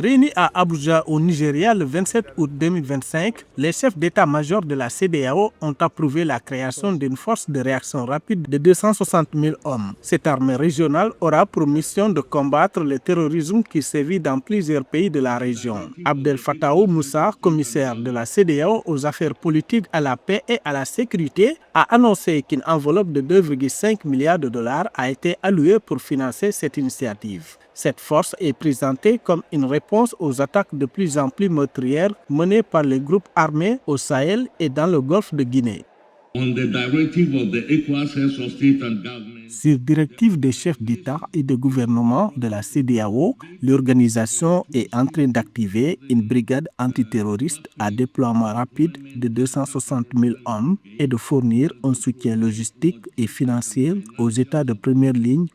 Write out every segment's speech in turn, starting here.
Réunis à Abuja au Nigeria le 27 août 2025, les chefs d'état-major de la CEDEAO ont approuvé la création d'une force de réaction rapide de 260 000 hommes. Cette armée régionale aura pour mission de combattre le terrorisme qui sévit dans plusieurs pays de la région. Abdel Fattah Moussa, commissaire de la CEDEAO aux affaires politiques, à la paix et à la sécurité, a annoncé qu'une enveloppe de 2,5 milliards de dollars a été allouée pour financer cette initiative. Cette force est présentée comme une réponse aux attaques de plus en plus meurtrières menées par les groupes armés au Sahel et dans le golfe de Guinée. Sur directive des chefs d'État et de gouvernement de la CEDEAO, l'organisation est en train d'activer une brigade antiterroriste à déploiement rapide de 260 000 hommes et de fournir un soutien logistique et financier aux États de première ligne.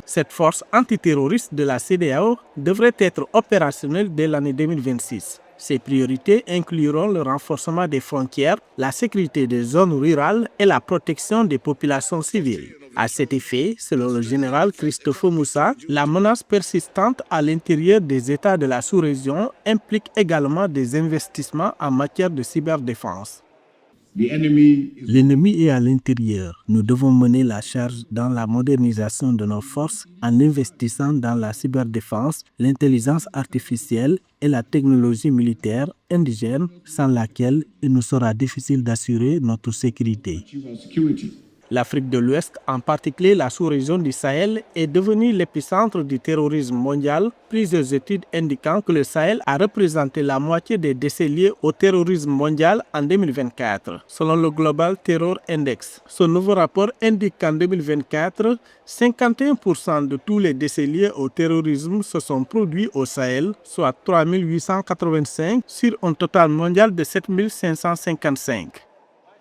Cette force antiterroriste de la CEDEAO devrait être opérationnelle dès l'année 2026. Ses priorités incluront le renforcement des frontières, la sécurité des zones rurales et la protection des populations civiles. À cet effet, selon le général Christophe Moussa, la menace persistante à l'intérieur des États de la sous-région implique également des investissements en matière de cyberdéfense. L'ennemi est à l'intérieur. Nous devons mener la charge dans la modernisation de nos forces en investissant dans la cyberdéfense, l'intelligence artificielle et la technologie militaire indigène sans laquelle il nous sera difficile d'assurer notre sécurité. L'Afrique de l'Ouest, en particulier la sous-région du Sahel, est devenue l'épicentre du terrorisme mondial, plusieurs études indiquant que le Sahel a représenté la moitié des décès liés au terrorisme mondial en 2024, selon le Global Terror Index. Ce nouveau rapport indique qu'en 2024, 51% de tous les décès liés au terrorisme se sont produits au Sahel, soit 3 885 sur un total mondial de 7 555.